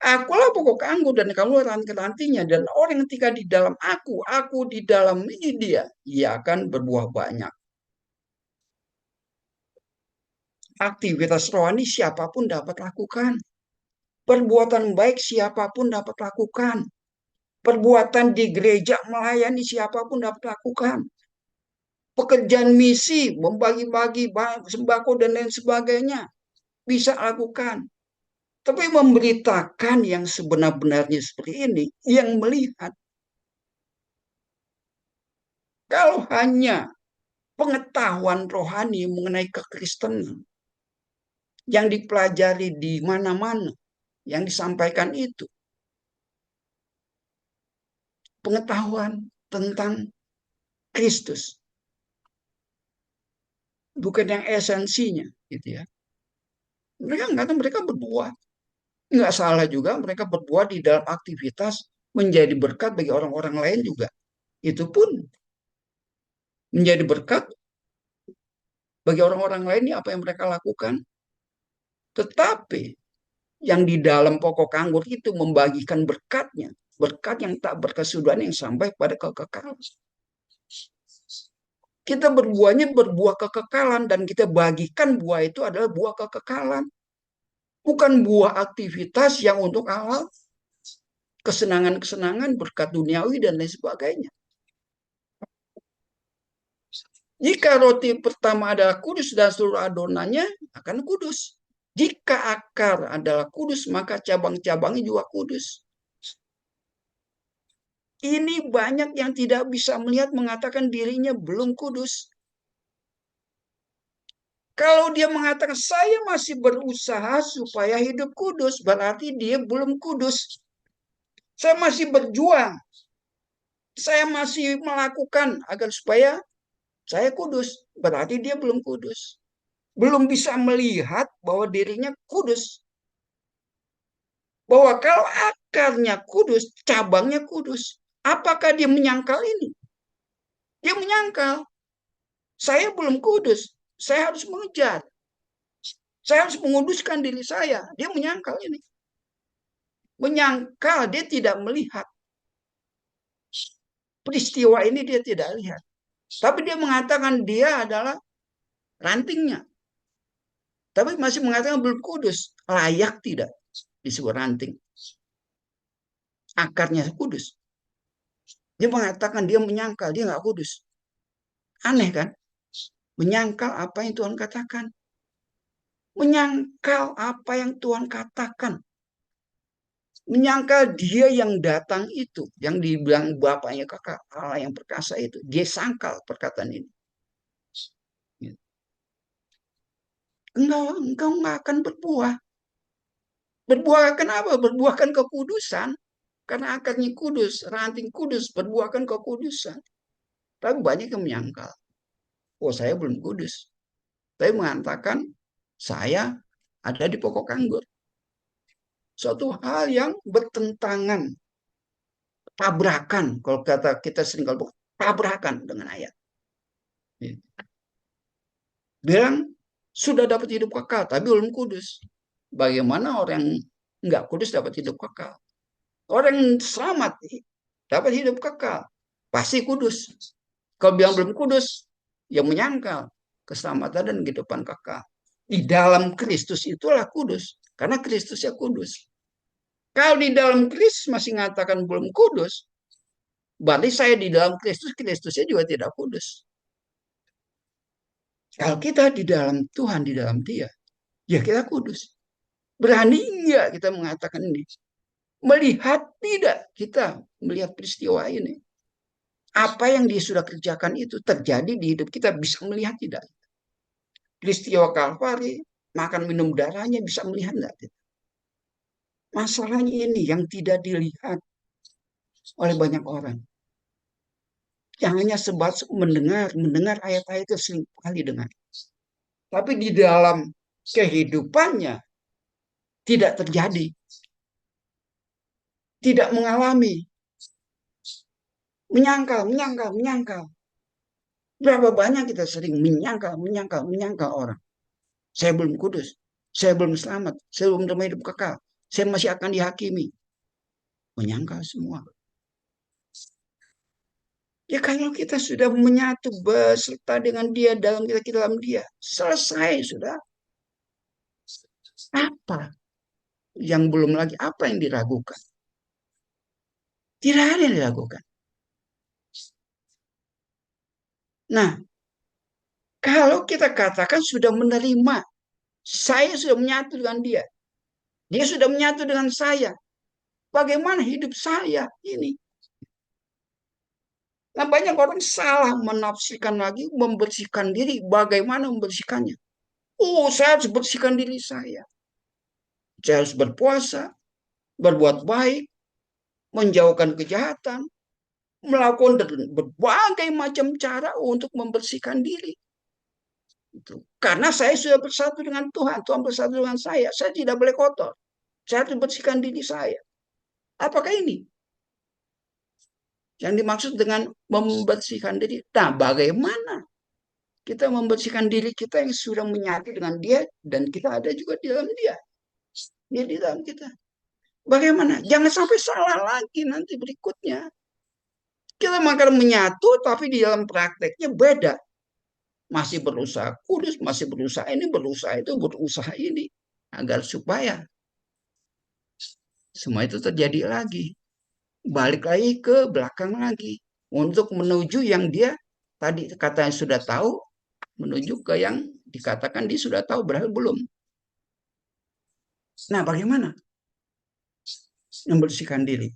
Akulah pokok anggur dan kamu ranting-rantingnya. Dan orang yang tinggal di dalam aku di dalam ini dia. Ia akan berbuah banyak. Aktivitas rohani siapapun dapat lakukan. Perbuatan baik siapapun dapat lakukan. Perbuatan di gereja melayani siapapun dapat lakukan. Pekerjaan misi, membagi-bagi sembako dan lain sebagainya. Bisa lakukan. Tapi memberitakan yang sebenar-benarnya seperti ini, yang melihat. Kalau hanya pengetahuan rohani mengenai kekristenan yang dipelajari di mana-mana, yang disampaikan itu, pengetahuan tentang Kristus, bukan yang esensinya, gitu ya. Mereka nggak, mereka berbuah, nggak salah juga mereka berbuah di dalam aktivitas menjadi berkat bagi orang-orang lain juga. Itu pun menjadi berkat bagi orang-orang lain apa yang mereka lakukan. Tetapi yang di dalam pokok anggur itu membagikan berkatnya, berkat yang tak berkesudahan yang sampai pada kekekalan. Kita berbuahnya berbuah kekekalan dan kita bagikan buah itu adalah buah kekekalan. Bukan buah aktivitas yang untuk hal kesenangan-kesenangan berkat duniawi dan lain sebagainya. Jika roti pertama adalah kudus dan seluruh adonannya akan kudus. Jika akar adalah kudus, maka cabang-cabangnya juga kudus. Ini banyak yang tidak bisa melihat mengatakan dirinya belum kudus. Kalau dia mengatakan saya masih berusaha supaya hidup kudus, berarti dia belum kudus. Saya masih berjuang. Saya masih melakukan agar supaya saya kudus. Berarti dia belum kudus. Belum bisa melihat bahwa dirinya kudus. Bahwa kalau akarnya kudus, cabangnya kudus. Apakah dia menyangkal ini? Dia menyangkal. Saya belum kudus. Saya harus mengejar. Saya harus menguduskan diri saya. Dia menyangkal ini. Menyangkal, dia tidak melihat. Peristiwa ini dia tidak lihat. Tapi dia mengatakan dia adalah rantingnya. Tapi masih mengatakan belum kudus. Layak tidak disebut ranting. Akarnya kudus. Dia mengatakan dia menyangkal, dia nggak kudus. Aneh kan? Menyangkal apa yang Tuhan katakan. Menyangkal apa yang Tuhan katakan. Menyangkal dia yang datang itu. Yang dibilang bapaknya kakak Allah yang perkasa itu. Dia sangkal perkataan ini. Engkau nggak akan berbuah. Berbuah akan apa? Berbuahkan kekudusan. Karena akarnya kudus, ranting kudus, berbuahkan kekudusan. Tapi banyak yang menyangkal. Oh, saya belum kudus. Tapi mengatakan saya ada di pokok anggur. Suatu hal yang bertentangan, tabrakan. Kalau kata kita sering kalau tabrakan dengan ayat. Bilang sudah dapat hidup kekal, tapi belum kudus. Bagaimana orang yang nggak kudus dapat hidup kekal? Orang yang selamat dapat hidup kekal, pasti kudus. Kalau bilang belum kudus, yang menyangkal keselamatan dan kehidupan kekal. Di dalam Kristus itulah kudus, karena Kristus ya kudus. Kalau di dalam Kristus masih mengatakan belum kudus, berarti saya di dalam Kristus, Kristusnya juga tidak kudus. Kalau kita di dalam Tuhan, di dalam Dia, ya kita kudus. Berani enggak kita mengatakan ini? Melihat tidak kita melihat peristiwa ini? Apa yang dia sudah kerjakan itu terjadi di hidup kita, bisa melihat tidak? Peristiwa Kalvari, makan minum darahnya, bisa melihat tidak? Masalahnya ini yang tidak dilihat oleh banyak orang. Yang hanya sebatas mendengar ayat-ayat itu sering kali dengar. Tapi di dalam kehidupannya tidak terjadi. Tidak mengalami. Menyangkal. Berapa banyak kita sering menyangkal orang. Saya belum kudus. Saya belum selamat. Saya belum hidup kekal. Saya masih akan dihakimi. Menyangkal semua. Ya kalau kita sudah menyatu beserta dengan dia, dalam kita dalam dia, selesai sudah. Apa yang belum lagi? Apa yang diragukan? Tidak ada yang diragukan. Nah, kalau kita katakan sudah menerima, saya sudah menyatu dengan dia. Dia sudah menyatu dengan saya. Bagaimana hidup saya ini? Nah, banyak orang salah menafsirkan lagi, membersihkan diri. Bagaimana membersihkannya? Oh, saya harus bersihkan diri saya. Saya harus berpuasa, berbuat baik, menjauhkan kejahatan, melakukan berbagai macam cara untuk membersihkan diri. Itu. Karena saya sudah bersatu dengan Tuhan, Tuhan bersatu dengan saya tidak boleh kotor. Saya harus bersihkan diri saya. Apakah ini yang dimaksud dengan membersihkan diri? Nah, bagaimana kita membersihkan diri kita yang sudah menyatu dengan dia dan kita ada juga di dalam dia. Dia di dalam kita. Bagaimana? Jangan sampai salah lagi nanti berikutnya. Kita makan menyatu tapi di dalam prakteknya beda. Masih berusaha kudus, masih berusaha ini, berusaha itu, berusaha ini. Agar supaya semua itu terjadi lagi. Balik lagi ke belakang lagi. Untuk menuju yang dia tadi katanya sudah tahu, menuju ke yang dikatakan dia sudah tahu, berarti belum. Nah, bagaimana membersihkan diri?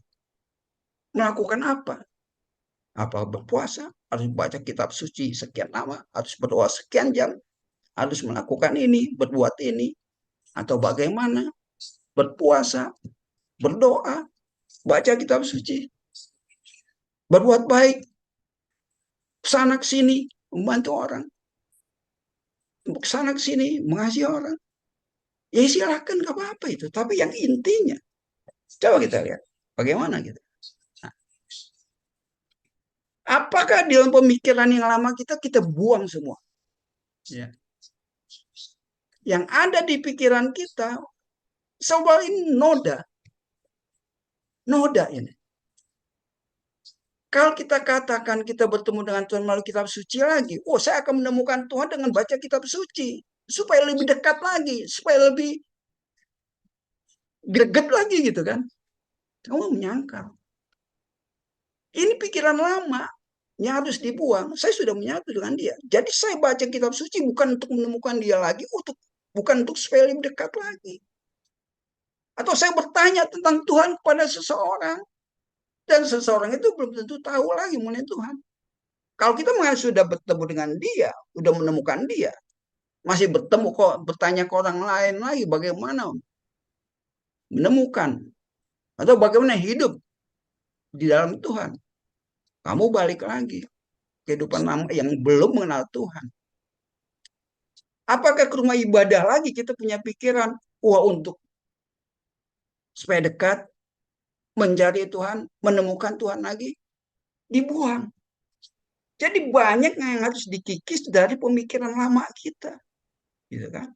Melakukan apa? Apa berpuasa? Harus baca kitab suci sekian lama? Harus berdoa sekian jam? Harus melakukan ini, berbuat ini? Atau bagaimana? Berpuasa, berdoa, baca kitab suci, berbuat baik, sana ke sini, membantu orang, sana ke sini, mengasihi orang. Ya silakan, gak apa-apa itu. Tapi yang intinya, coba kita lihat. Bagaimana gitu? Nah, apakah di dalam pemikiran yang lama kita buang semua? Ya. Yang ada di pikiran kita, soal ini noda ini. Kalau kita katakan kita bertemu dengan Tuhan melalui kitab suci lagi, oh saya akan menemukan Tuhan dengan baca kitab suci. Supaya lebih dekat lagi, supaya lebih greget lagi gitu kan. Kamu menyangkal. Ini pikiran lama yang harus dibuang. Saya sudah menyatu dengan dia. Jadi saya baca kitab suci bukan untuk menemukan dia lagi, bukan untuk supaya lebih dekat lagi. Atau saya bertanya tentang Tuhan kepada seseorang. Dan seseorang itu belum tentu tahu lagi mengenai Tuhan. Kalau kita sudah bertemu dengan dia, sudah menemukan dia, masih bertemu kok bertanya ke orang lain lagi bagaimana menemukan atau bagaimana hidup di dalam Tuhan. Kamu balik lagi kehidupan lama yang belum mengenal Tuhan. Apakah ke rumah ibadah lagi kita punya pikiran, wah untuk supaya dekat, mencari Tuhan, menemukan Tuhan lagi, dibuang. Jadi banyak yang harus dikikis dari pemikiran lama kita, gitu kan?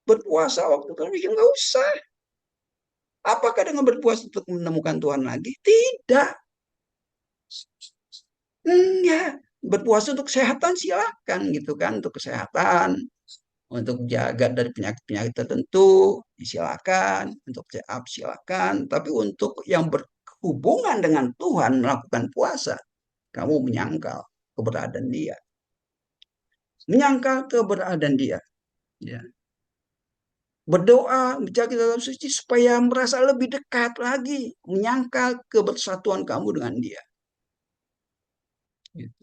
Berpuasa waktu itu nggak usah. Apakah dengan berpuasa untuk menemukan Tuhan lagi? Tidak. Enggak. Berpuasa untuk kesehatan silakan gitu kan, untuk kesehatan, untuk jaga dari penyakit-penyakit tertentu silakan, untuk check up silakan, tapi untuk yang berhubungan dengan Tuhan melakukan puasa, kamu menyangkal keberadaan dia. Menyangkal keberadaan dia, ya. Berdoa, menjaga dalam suci supaya merasa lebih dekat lagi, menyangkal kebersatuan kamu dengan dia. Gitu.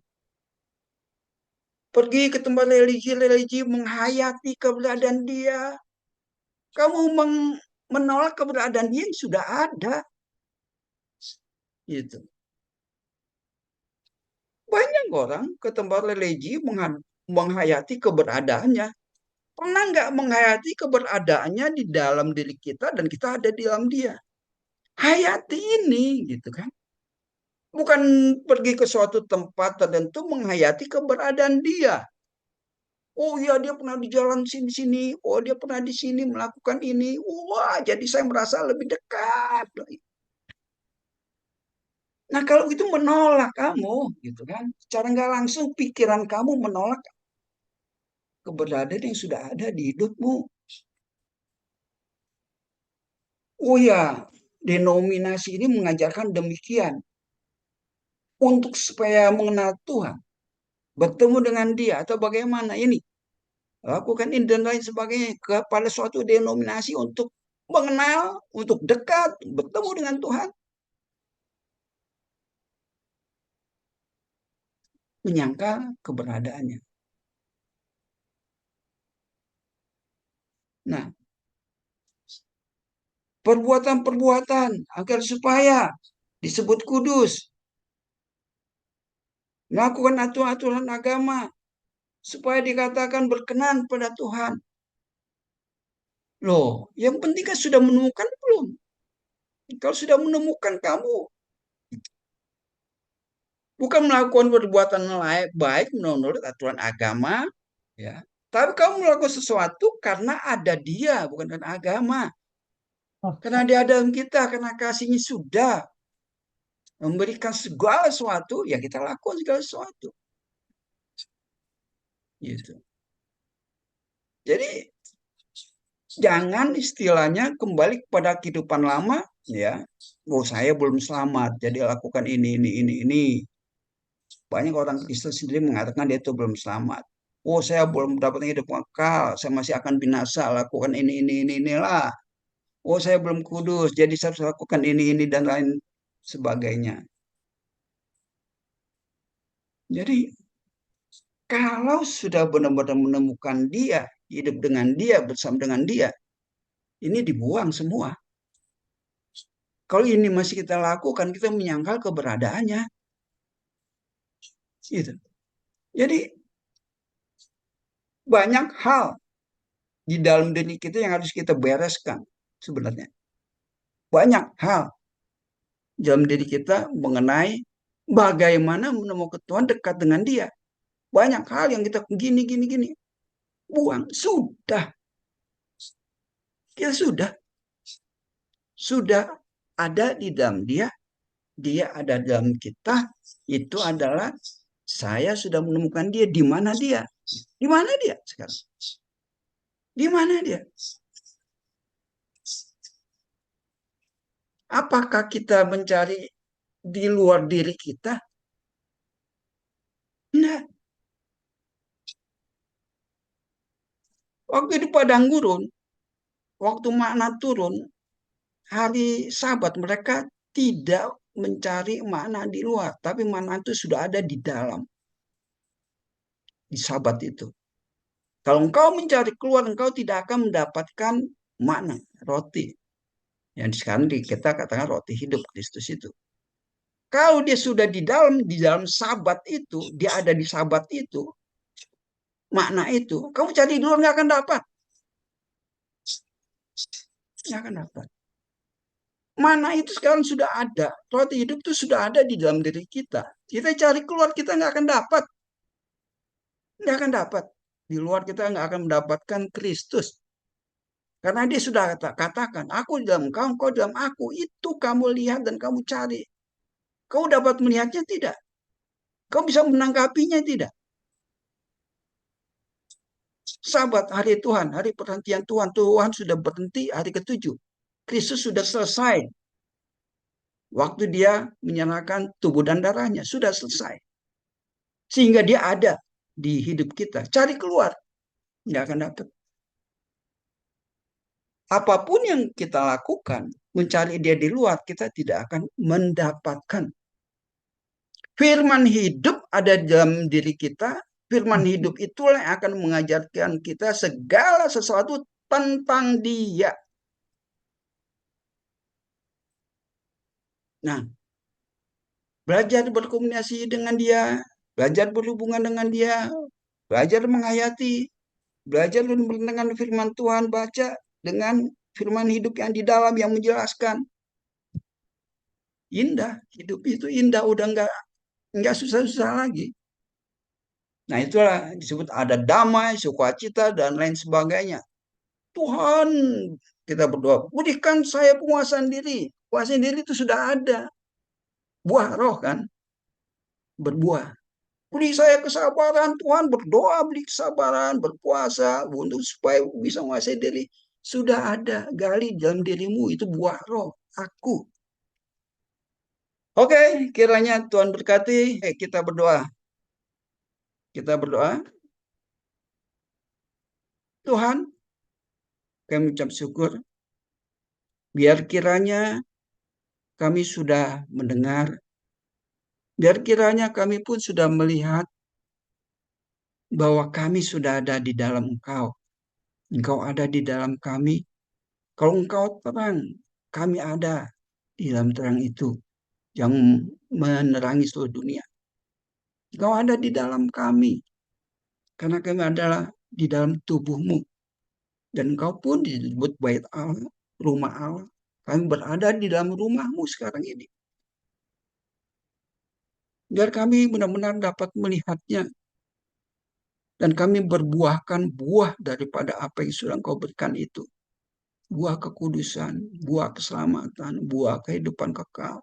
Pergi ke tempat religi-religi, menghayati keberadaan dia. Kamu menolak keberadaan dia yang sudah ada. Gitu. Banyak orang ke tempat religi menghayati keberadaannya. Pernah nggak menghayati keberadaannya di dalam diri kita dan kita ada di dalam dia? Hayati ini, gitu kan? Bukan pergi ke suatu tempat tertentu menghayati keberadaan dia. Oh ya dia pernah di jalan sini-sini. Oh dia pernah di sini melakukan ini. Wah jadi saya merasa lebih dekat. Nah kalau itu menolak kamu, gitu kan? Secara nggak langsung pikiran kamu menolak keberadaan yang sudah ada di hidupmu. Oh ya, denominasi ini mengajarkan demikian. Untuk supaya mengenal Tuhan, bertemu dengan dia, atau bagaimana ini. Lakukan ini dan lain sebagainya kepada suatu denominasi untuk mengenal, untuk dekat, bertemu dengan Tuhan. Menyangka keberadaannya. Nah, perbuatan-perbuatan agar supaya disebut kudus, melakukan aturan-aturan agama, supaya dikatakan berkenan pada Tuhan. Loh, yang penting kan sudah menemukan belum? Kalau sudah menemukan kamu, bukan melakukan perbuatan baik menurut aturan agama, ya. Tapi kamu melakukan sesuatu karena ada dia, bukan karena agama. Karena dia dalam kita, karena kasihnya sudah memberikan segala sesuatu, ya kita lakukan segala sesuatu. Gitu. Jadi jangan istilahnya kembali kepada kehidupan lama, ya. Oh saya belum selamat, jadi lakukan ini. Banyak orang Kristen sendiri mengatakan dia itu belum selamat. Oh saya belum mendapatkan hidup kekal, saya masih akan binasa, lakukan inilah. Oh saya belum kudus, jadi saya harus lakukan ini dan lain sebagainya. Jadi kalau sudah benar-benar menemukan dia, hidup dengan dia, bersama dengan dia, ini dibuang semua. Kalau ini masih kita lakukan, kita menyangkal keberadaannya. Gitu. Jadi banyak hal di dalam diri kita yang harus kita bereskan sebenarnya. Banyak hal. dalam diri kita mengenai bagaimana menemukan Tuhan, dekat dengan Dia. Banyak hal yang kita gini. Buang. Sudah. Ya sudah ada di dalam Dia. Dia ada dalam kita. Itu adalah saya sudah menemukan Dia. Di mana Dia? Di mana Dia sekarang? Di mana Dia? Apakah kita mencari di luar diri kita? Nah, waktu di padang gurun, waktu makna turun, hari Sabat mereka tidak mencari makna di luar, tapi makna itu sudah ada di dalam, di Sabat itu. Kalau engkau mencari keluar, engkau tidak akan mendapatkan makna roti. Yang sekarang kita katakan roti hidup Kristus itu. Kalau dia sudah di dalam Sabat itu, dia ada di Sabat itu, makna itu, kamu cari di luar nggak akan dapat. Nggak akan dapat. Mana itu sekarang sudah ada. Roti hidup itu sudah ada di dalam diri kita. Kita cari keluar, kita nggak akan dapat. Nggak akan dapat. Di luar kita nggak akan mendapatkan Kristus. Karena dia sudah katakan, aku dalam kau dalam aku. Itu kamu lihat dan kamu cari. Kau dapat melihatnya tidak? Kau bisa menanggapinya tidak? Sabat hari Tuhan, hari perhentian Tuhan. Tuhan sudah berhenti hari ke-7. Kristus sudah selesai. Waktu dia menyerahkan tubuh dan darahnya. Sudah selesai. Sehingga dia ada di hidup kita. Cari keluar. Nggak akan dapat. Apapun yang kita lakukan, mencari dia di luar, kita tidak akan mendapatkan. Firman hidup ada dalam diri kita. Firman hidup itulah yang akan mengajarkan kita segala sesuatu tentang Dia. Nah, belajar berkomunikasi dengan Dia, belajar berhubungan dengan Dia, belajar menghayati, belajar dengan firman Tuhan, baca dengan firman hidup yang di dalam yang menjelaskan. Indah, hidup itu indah, udah nggak susah-susah lagi. Nah, itulah disebut ada damai, sukacita, dan lain sebagainya. Tuhan, kita berdoa, berikan saya penguasaan diri. Penguasaan diri itu sudah ada. Buah roh kan, berbuah. Beri saya kesabaran, Tuhan, berdoa beri kesabaran, berpuasa untuk supaya bisa menguasai diri. Sudah ada, gali dalam dirimu, itu buah roh, aku. Oke, kiranya Tuhan berkati. Kita berdoa. Kita berdoa. Tuhan, kami ucap syukur. Biar kiranya kami sudah mendengar. Biar kiranya kami pun sudah melihat bahwa kami sudah ada di dalam Engkau. Engkau ada di dalam kami. Kalau Engkau terang, kami ada di dalam terang itu yang menerangi seluruh dunia. Engkau ada di dalam kami. Karena kami adalah di dalam tubuh-Mu. Dan Engkau pun disebut bait Allah, rumah Allah. Kami berada di dalam rumah-Mu sekarang ini. Biar kami benar-benar dapat melihatnya. Dan kami berbuahkan buah daripada apa yang sudah Engkau berikan itu. Buah kekudusan, buah keselamatan, buah kehidupan kekal.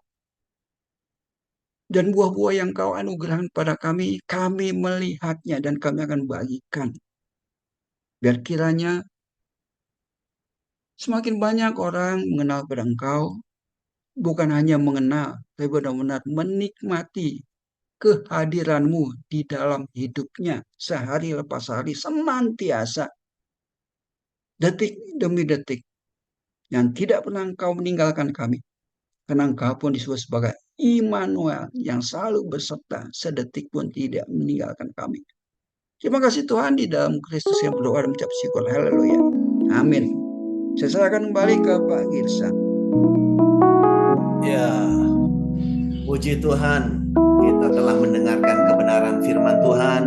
Dan buah-buah yang Kau anugerahkan pada kami melihatnya dan kami akan bagikan. Biar kiranya semakin banyak orang mengenal pada Engkau, bukan hanya mengenal, tapi benar-benar menikmati kehadiran-Mu di dalam hidupnya sehari lepas hari senantiasa, detik demi detik, yang tidak pernah Engkau meninggalkan kami. Karena Engkau pun disebut sebagai Immanuel yang selalu berserta, sedetik pun tidak meninggalkan kami. Terima kasih Tuhan, di dalam Kristus yang berdoa dan mengucap syukur. Haleluya. Amin. Saya serahkan kembali ke Pak Girsa. Ya, puji Tuhan, kita telah mendengarkan kebenaran firman Tuhan,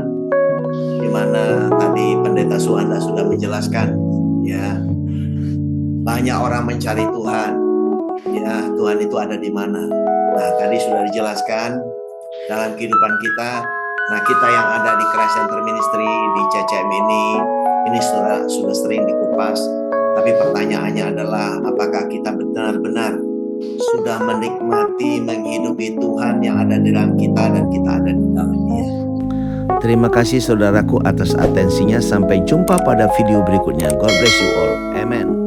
di mana tadi Pendeta Suanda sudah menjelaskan, ya, banyak orang mencari Tuhan, ya Tuhan itu ada di mana. Nah, tadi sudah dijelaskan dalam kehidupan kita. Nah, kita yang ada di Christ Center Ministry, di CCM ini sudah sering dikupas. Tapi pertanyaannya adalah, apakah kita benar-benar sudah menikmati, menghidupi Tuhan yang ada di dalam kita dan kita ada di dalam Dia. Terima kasih saudaraku atas atensinya. Sampai jumpa pada video berikutnya. God bless you all. Amen.